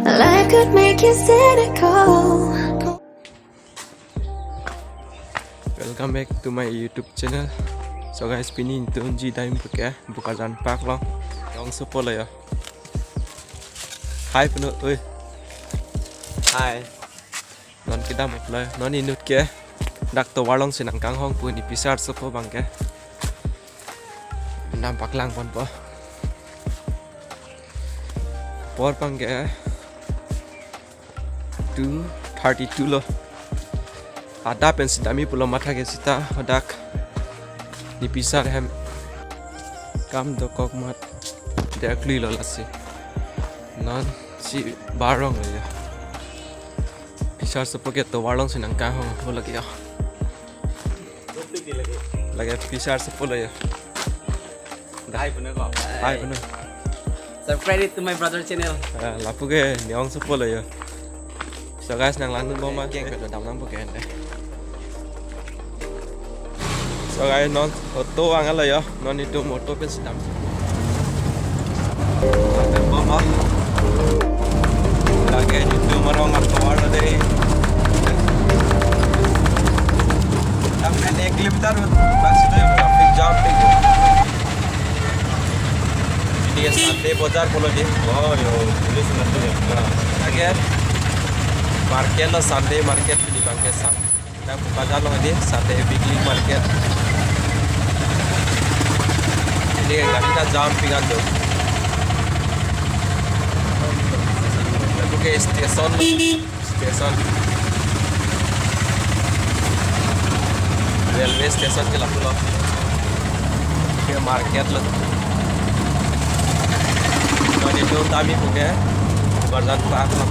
Life could make you cynical. Welcome back to my YouTube channel. So guys, pinin tunji time buka buka jan park lo. Yang support lah ya. Hai penuh, oi. Hai. Non kita mau play, non inut ke. Dak to walong sinang kang hong pun episode support bang ke. Nampak lang pon po. Por bang ke. 232 lo. Ada pensidami pulau mata ke sita hodak dipisar hem kam dokok mat dekli lo lasi non si barong ya pisar sepoke to warlong sinang ka ho lagi ya lagi pisar sepolo ya Hai puno ko. hai penuh Subscribe to my brother channel. lapu ke nyong sepolo ya so guys nang lanun boma ke dam nang poke ende so guys non auto ang ala ya non itu motor pe sedam boma lagi itu marong atau ada dari हमने 1 kilometre बस traffic jam पे ini Sunday bazar polo di oh yo pulis nanti ya market lo Sunday market di bangke san na bazar lo di Sunday weekly market ini gaड़ी जाम पिगान दो lalu ke stesen railway station के लापुलो के market लो और itu kami punya barzan park lo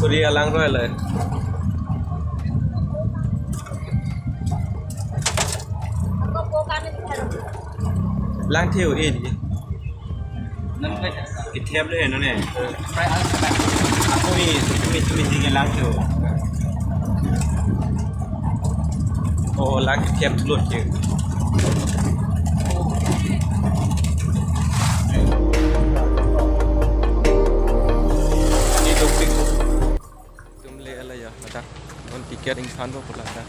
Surya lang royal hai lang thiêu e đi Nan ka kithiam le no ne. Aku mi ke lang tu. oh lang thiêu luôn chứ ini topik tum le ala ya ada non tiket insan lo pula ada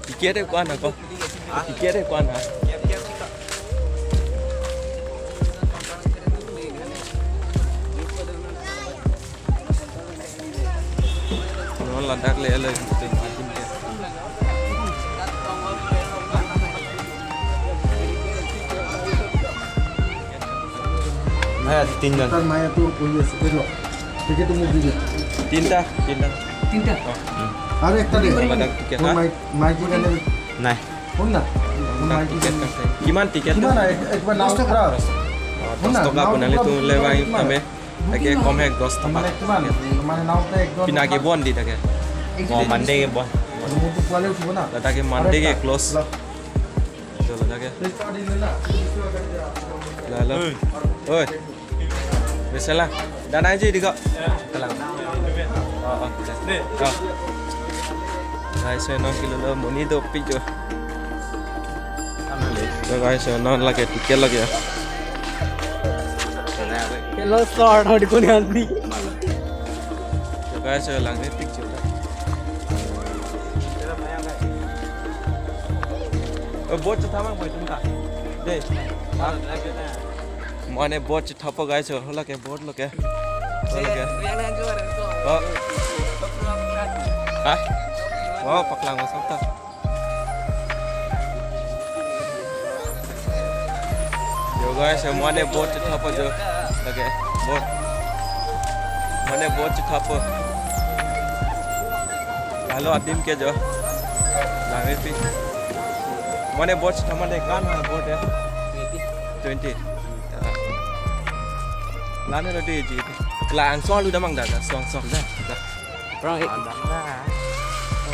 tiket itu kan apa tiket itu kan non ladak le ala itu makin ke Hai 3 জন তার মায়া তো police এলো ticket movie tinta তিনটা আর একটা দে ladak tiket ha মাইকি গানে নাই শুন না ladak tiket kan gimana tiket কিমান একবার নাও করা 10 toka pun ali tu lewai tame lagi komhek 10 মানে toka কিমান মানে নাওতে একদম pinagi bon di take oh Monday ke bon মুতো কোয়ালে উঠিব না ladak mande ke close তো ladak স্টার্ট দিলে না lalu oi bisalah dan aja di kok telang oh guys saya non kilo lo muni do pijo so guys saya non lagi tiket lagi ya hello sort hodi koni anti so guys saya lang pijo bot thamang boy tumka deh mana bot thapa guys hola ke bot lo ke oh ah wow paklang masuk ta yo guys mana bot thapa jo lage bot mana bot thapa halo adim ke jo langai pi Mana bot sama deh kan bot ya. 20 lana lo de ji la ang so lu da mang da song da Orang andam dah.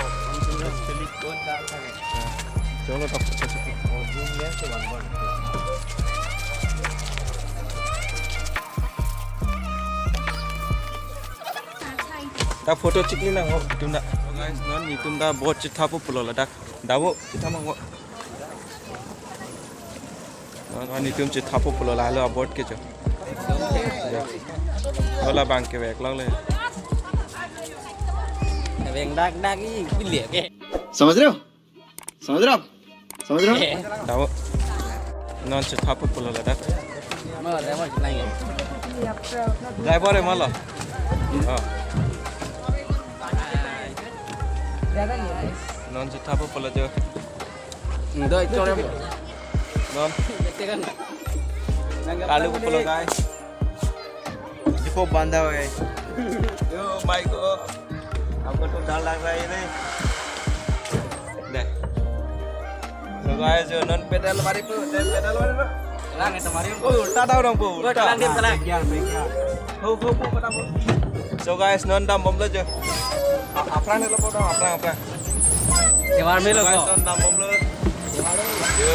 Oh, mungkin lo silikon dah kan. cholo ta Oh, zoom lens tu bang. ta photo chikli na ho tumda guys non ni tumda bot chitha pu pulo la dak dawo chitha mango non ni tum chitha pu pulo la lo bot ke cho hola bang ke vek log le Yang dak ini pilih ke. समझ रहे हो समझ रहे हो आप समझ रहे हो dawo non chitha pu pulo la dak Mau dah mau lagi. driver e malo ha non chitha pu pulo jo Doi coba. non Tekan. kalu pu pulo guys Cukup bandar है. yo my god Aku tu dah lagi ni. deh so guys yo non pedal mari pu pedal mari pu Lang itu mari. oh ulta daw dong pu ulta Lang dia lang. ho ho pu pada pu so guys non dam bom lo jo apran lo pu dong apran Kemar melo guys kau. non dam bom lo yo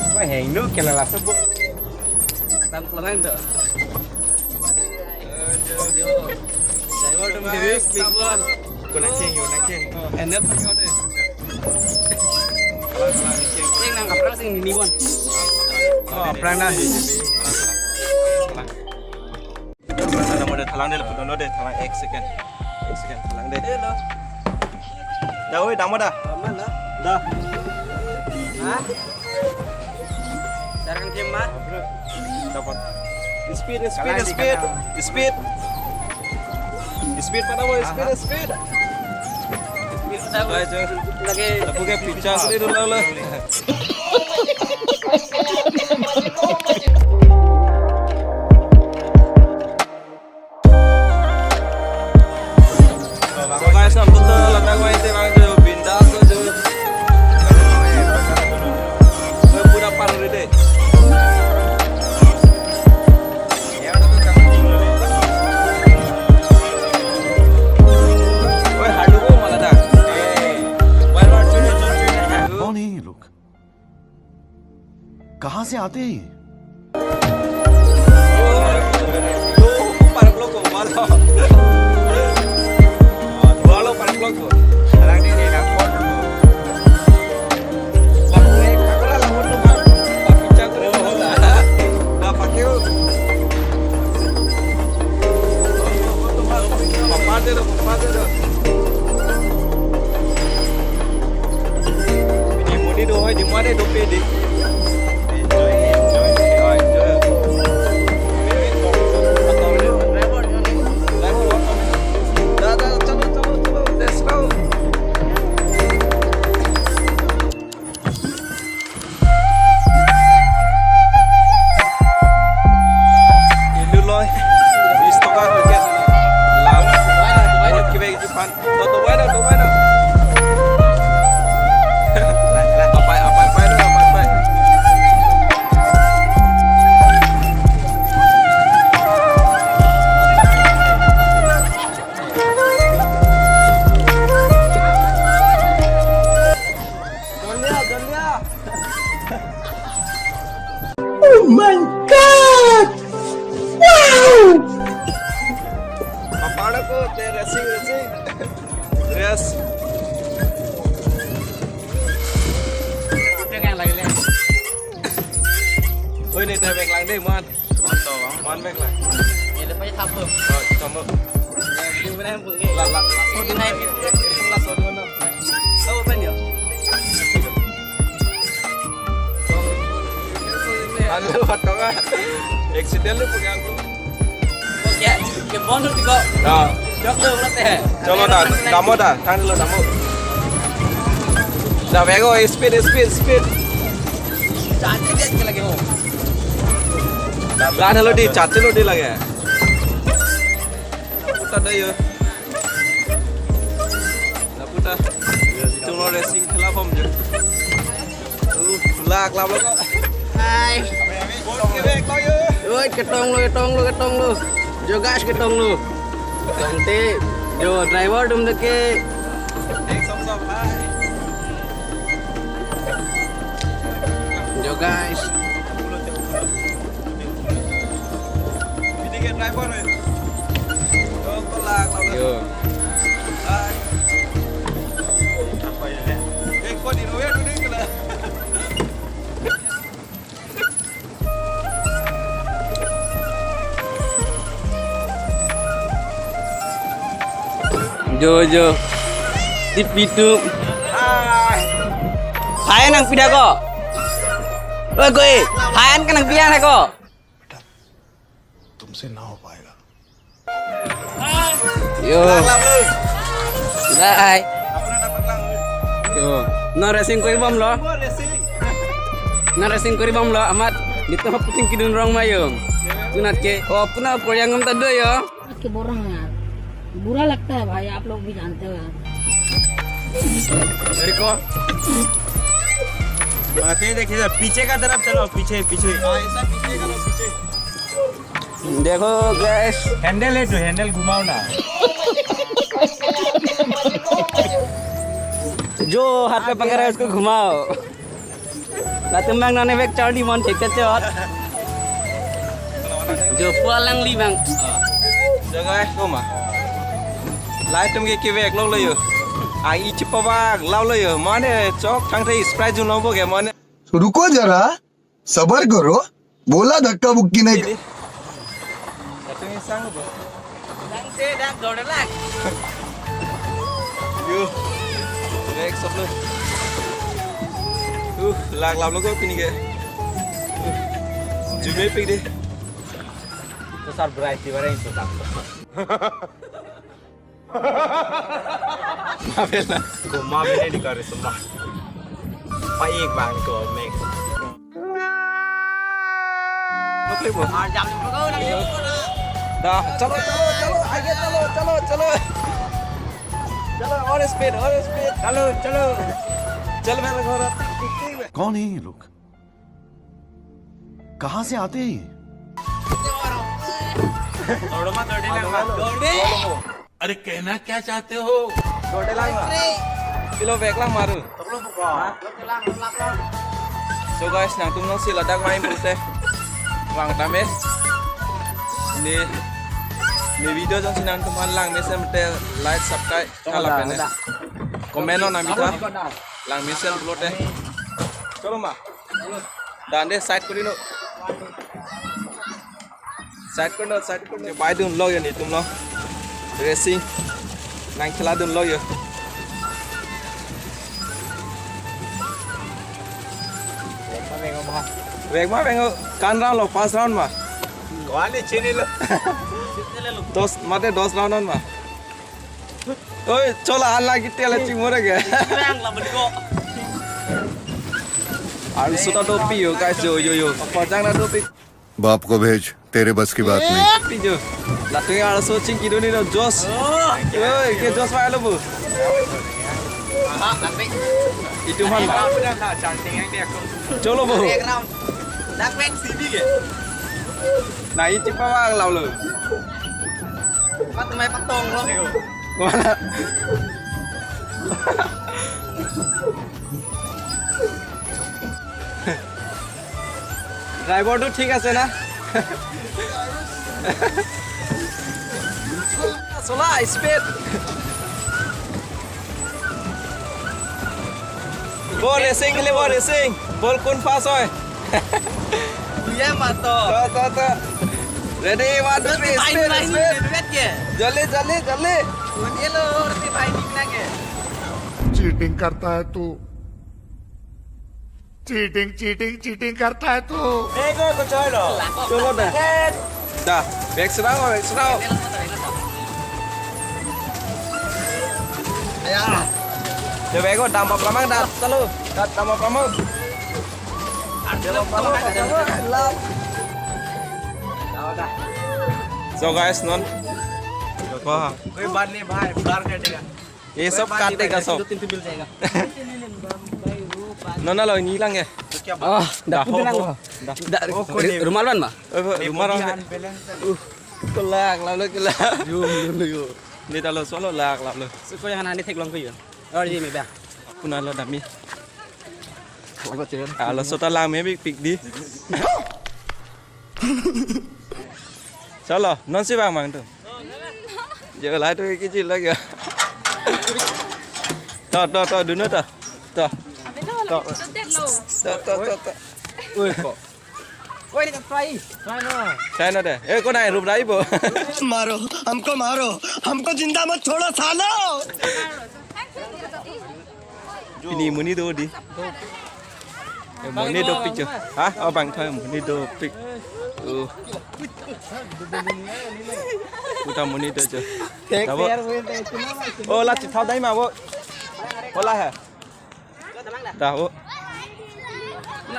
Kau hang lu kena lah sebut. Tam kelengan tu. Driver tu diri big one. Kau nak ceng, nak ceng. Enak tak kau deh. Ceng nang apran sing ni one. Oh apran dah. ada model thalang deh puto lo deh thalang x second thalang deh dah oi dah dah Mana? dah Hah? Sekarang kemah? dapat speed pada boy speed guys yo Lagi. aku ke pizza sendiri dulu lo so guys हम तो लगा हुआ है तेरा जो बिंदा को जो पूरा पार रे दे ओए हाडू को मला दा बार बार चुने कौन है ये लोग कहां से आते हैं ये? para bloco malo malo para bloco Sekarang dia dah pon. la punya kakula la moto la pizza ko la pakeo papá de ini muni do hoy di mare do pede Apa ko te racing race Jangan lagi leh. oi ni te bek lang deh man to man bek lang Ya lepas ni tak apa. kamu Dia benar pun. la So dia naik. la so no Tahu apa dia? alu atau enggak accident lu punya aku Okey. Ke bonus tiga. nah Jok tu berapa? coba dah damo dah tang dulu damo dah bego speed Cantik dia lagi oh. Belan lo di cace lo di lagi putar dah yo putar itu lo racing khela bom je lạc làm luôn. Hai. Cái bẹc bao nhiêu? Ôi ketong lu. Jo guys ketong lu. Ketong te. Jo driver dum deke. Anh xong xong hai. Jo guys. Đi cái driver rồi. Có lạc làm luôn. Hai. Apa ya? Kau di luar tu ni kena. Jo. Tip itu. Hayan ang pida ko. Oi koy, hayan ka nang piyan ako. तुमसे ना हो पाएगा Yo. Làm luôn. Bye. Apa nak dapat lang? Yo. No racing ko ibam lo. Buat racing. Na racing ko ibam lo amat. Dito puting kidun rong mayong. Punat ke. Oh puna koryangam tado yo. के बोल रहा हूँ यार बुरा लगता है भाई आप लोग भी जानते हो यार Dari ko. आते देखिए पीछे का तरफ चलो पीछे ऐसा पीछे का पीछे. देखो guys. हैंडल है तो हैंडल घुमाओ ना जो हाथ पे पकड़ है उसको घुमाओ. ना तुम bang nane bek char di mon ठीक है चौथ. जो pulang li bang. Được rồi, không à? Lái trong cái vẹt lâuเลยai ít chụp vào lâuเลยmón này chọc thằng thấy sprite जो nó vô cái món này. रुको जरा सबर करो बोला धक्का बुक्की नहीं Cái này sang rồi. Đang xe đang đồ đó lạc. Yo. Vẹt sắp luôn. Lạc làm nó có cái này kìa. Chụp mấy pic đi. besar berarti barang itu tak Maafin lah. को मां भी नहीं करे semua pak एक bang को make Nó clip rồi. Jam ko nang yo. Dah, chalo, आगे चलो. चलो और स्पीड. चलो. चल मेरा घर. कौन है ये लोग कहाँ से आते हैं ये? थोड़ा मत अरे कहना क्या चाहते हो Gorde lang ma. Kilo vek lang maru. So guys, nang tumong sila dag main pulte. Wang tames. Ni video jang sinan tuman lang mesem te like subscribe kala pene. Comment on amita. Lang mesem upload. Chalo ma. Dan de side kori no. Side corner. Bai dun lo ya ni tum lo. Racing. Nang khela dun lo ya. Vek ma vengo kan round lo first round ma. वाले चेने लो Dos mate dos round on ma. Oi, chola alla kitte la chimore ge. Bang lah beli ko. Ar suta topi yo guys yo. Pajang na topi. बाप को भेज तेरे बस की बात नहीं Pinjo. La tu ala so ching kido ni no jos. Oi, ke jos pa lo bu. Itu man ma. cantik yang dia aku Cholo bu. Ek round. Dak bek sini ke. Na iti pa wa lao lo. Pat mai patong lo. Mana? ড্রাইভারটো ঠিক আছে না চলা speed বল racing খেলিব racing বল কোন fast হয় Iya mato. Ready 1 2 3 speed speed Duet ke? জলদি জলদি জলদি Ye lo reti bhai nikna ke. Cheating करता है तू चीटिंग करता है तू ego ko coy lo চলো না দা ব্যাক সরাও Yo bego dampa pramang dat telu dat dampa pramang So guys non wah कोई बात नहीं भाई बाहर कटेगा ये सब काटेगा सब Tin tu bil jayega. non là ni lang क्या Oh, dah ho pulang ho. loh. Dah. Dah rumah luan mah. Rumah orang. Kelak lah lo kelak. Yum. Ni dah lo solo lak lah lo. Suko yang anak ni tek long kuyu. Oh, di mi ba. Puna lo dami. Lo sota lang me pik di. Chalo, non si bang mang tu. Giờ lại tôi cái gì lại kìa. To đứng nữa to. To. Ui kok. Oi, ni try. Saya nó đây. Ê con này rụp đáy bộ. मारो हमको जिंदा मत छोड़ो सालो Ini muni do di. Muni do pic chưa? Hả? Ở bằng thôi muni do pic. Kita muni do chưa? Đâu? Oh là chỉ thao đấy mà bộ. Có lại hả? Đâu?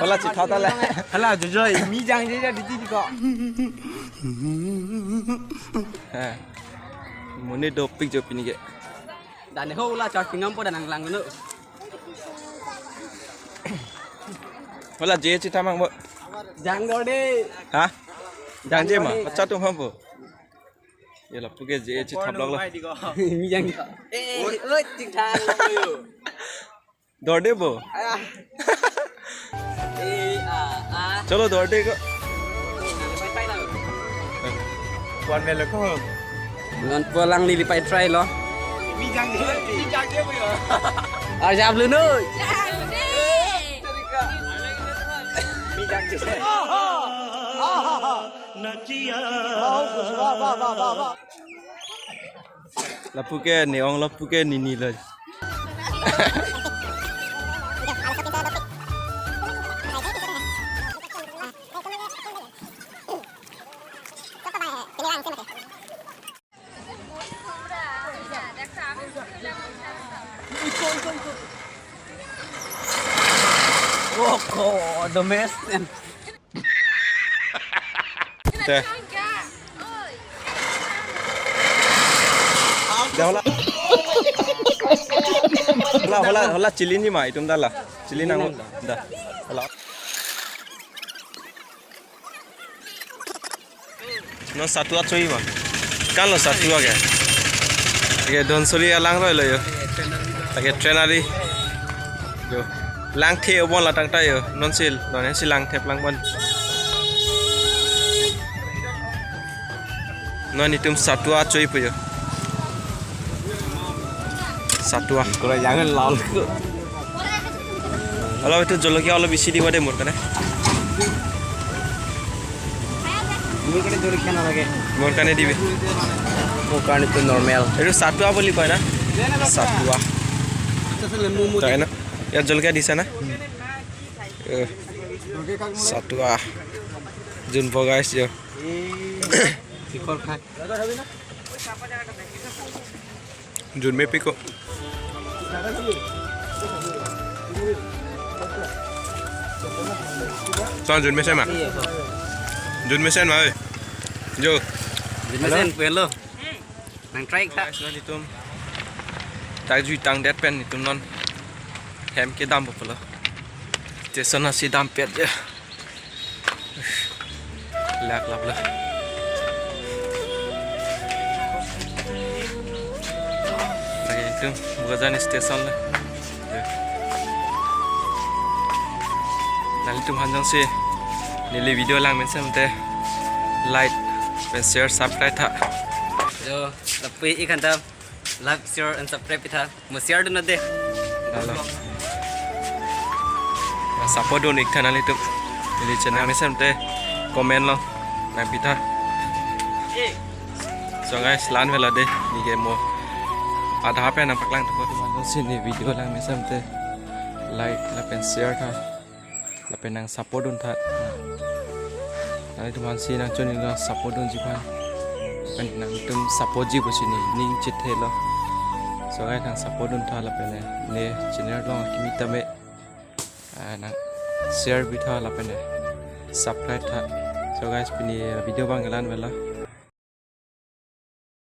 Có là chỉ thao ta lại. Hala jojoy mi jang je jadi di kok. Ha. Muni do pic jo pini ke. Dan ni ho la cha pingam po dan ang lang nu. Có là dễ chỉ tham ăn bộ. Jang do de. Hả? Đang dễ mà, bắt tung không bộ. Giờ là cái dễ chỉ thập lắm. Mi jang. Oi, ting thang lo. Đòi đấy bộ. Chalo đòi đấy có. Quan về là có hơn. Ngon pulang ni lipai try lo. Mi jang je bây. Ah, jam lu nu. Mi jang je. Là puke neong là puke nini rồi. Oh, domestic. Đây. Dah hola chili ni mai tum dah lah. Chili nang dah. Hola. Nó satua chui mà. Kan lo satua ke. Ke don suri alang rồi yo. Ke trainer đi. Yo. Lang theo bon là tăng tay yo. Non sil, non si lang thep lang bon. Non itum satua chui pu yo. Satua. Kalau jangan laul. Kalau itu jolokia kalau bisi di wadah murkan Ini kan jolikan lagi. murkan di bi. Bukan itu normal. Itu satua boleh kau na? Satua. Tak enak. Ya jolokia di sana. Satua. Jumpa guys yo. Pikol khai. Jun me piko. Son Jun me xem à? Jun me xem mà ơi. Vô. Mesin pen lo. Nang try ka. Guys, nanti tum. Tak jual tang dead pen itu non. Hem ke dam apa lo? Station nasi dam pet je. Lag lap lah. Lagi itu bukan station lah. Nanti tum hanjang sih. Nilai video lang mention te like dan share subscribe tak. Jo, tapi ikan tam like, share and subscribe kita. Share dulu deh. Halo. Support dulu ikan nanti tum. Nilai channel mention te comment lo. Nang pita. So guys, lan vela deh ni game mo. Ada apa yang nampak lang tu teman-teman sini video lang mention te like dan share tak. Lapen nang support dun that. Nanti teman si nang cuni lo support dun jipan. Pen nang tum support ji bu sini ning cithe lo. So guys nang support dun that lapen ne channel lo kimi tame. Nang share bi tha lapen subscribe that. So guys pini video bang galan vela.